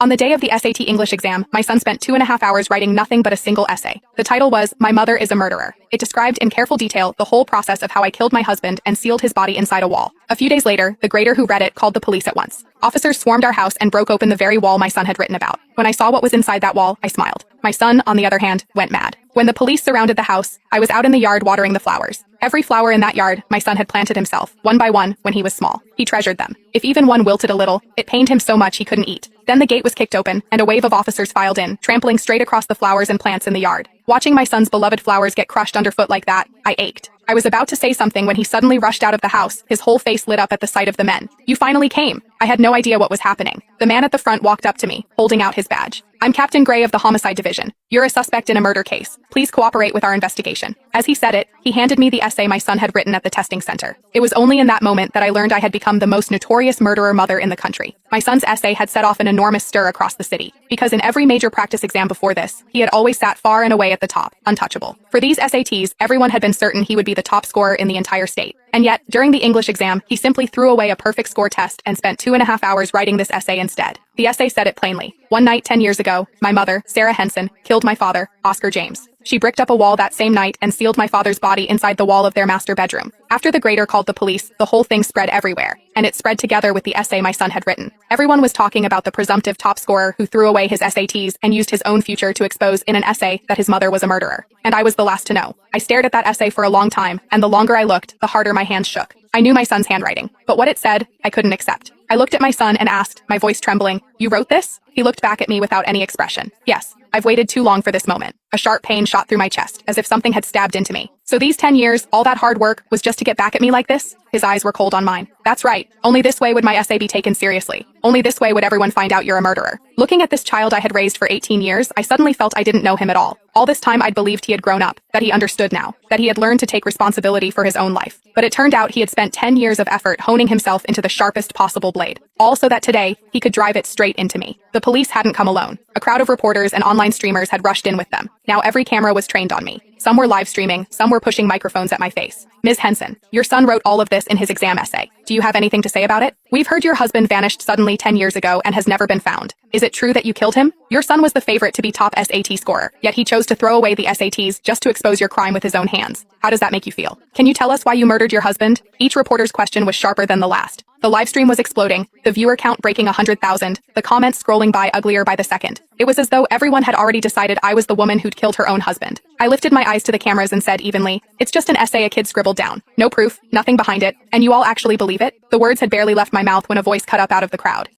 On the day of the SAT English exam, my son spent 2.5 hours writing nothing but a single essay. The title was, "My Mother is a Murderer." It described in careful detail the whole process of how I killed my husband and sealed his body inside a wall. A few days later, the grader who read it called the police at once. Officers swarmed our house and broke open the very wall my son had written about. When I saw what was inside that wall, I smiled. My son, on the other hand, went mad. When the police surrounded the house, I was out in the yard watering the flowers. Every flower in that yard, my son had planted himself, one by one, when he was small. He treasured them. If even one wilted a little, it pained him so much he couldn't eat. Then the gate was kicked open, and a wave of officers filed in, trampling straight across the flowers and plants in the yard. Watching my son's beloved flowers get crushed underfoot like that, I ached. I was about to say something when he suddenly rushed out of the house, his whole face lit up at the sight of the men. "You finally came." I had no idea what was happening. The man at the front walked up to me, holding out his badge. "I'm Captain Gray of the Homicide Division. You're a suspect in a murder case. Please cooperate with our investigation." As he said it, he handed me the essay my son had written at the testing center. It was only in that moment that I learned I had become the most notorious murderer mother in the country. My son's essay had set off an enormous stir across the city, because in every major practice exam before this, he had always sat far and away at the top, untouchable. For these SATs, everyone had been certain he would be the top scorer in the entire state. And yet, during the English exam, he simply threw away a perfect score test and spent 2.5 hours writing this essay instead. The essay said it plainly. One night 10 years ago, my mother, Sarah Henson, killed my father, Oscar James. She bricked up a wall that same night and sealed my father's body inside the wall of their master bedroom. After the grader called the police, the whole thing spread everywhere, and it spread together with the essay my son had written. Everyone was talking about the presumptive top scorer who threw away his SATs and used his own future to expose in an essay that his mother was a murderer. And I was the last to know. I stared at that essay for a long time, and the longer I looked, the harder my hands shook. I knew my son's handwriting, but what it said, I couldn't accept. I looked at my son and asked, my voice trembling, "You wrote this?" He looked back at me without any expression. "Yes, I've waited too long for this moment." A sharp pain shot through my chest, as if something had stabbed into me. "So these 10 years, all that hard work, was just to get back at me like this?" His eyes were cold on mine. "That's right. Only this way would my essay be taken seriously. Only this way would everyone find out you're a murderer." Looking at this child I had raised for 18 years, I suddenly felt I didn't know him at all. All this time I'd believed he had grown up, that he understood now, that he had learned to take responsibility for his own life. But it turned out he had spent 10 years of effort honing himself into the sharpest possible blade. All so that today, he could drive it straight into me. The police hadn't come alone. A crowd of reporters and online streamers had rushed in with them. Now every camera was trained on me. Some were live streaming, some were pushing microphones at my face. "Ms. Henson, your son wrote all of this in his exam essay. Do you have anything to say about it? We've heard your husband vanished suddenly 10 years ago and has never been found. Is it true that you killed him? Your son was the favorite to be top SAT scorer, yet he chose to throw away the SATs just to expose your crime with his own hands. How does that make you feel? Can you tell us why you murdered your husband?" Each reporter's question was sharper than the last. The livestream was exploding, the viewer count breaking 100,000, the comments scrolling by uglier by the second. It was as though everyone had already decided I was the woman who'd killed her own husband. I lifted my eyes to the cameras and said evenly, "It's just an essay a kid scribbled down. No proof, nothing behind it, and you all actually believe it?" The words had barely left my mouth when a voice cut up out of the crowd.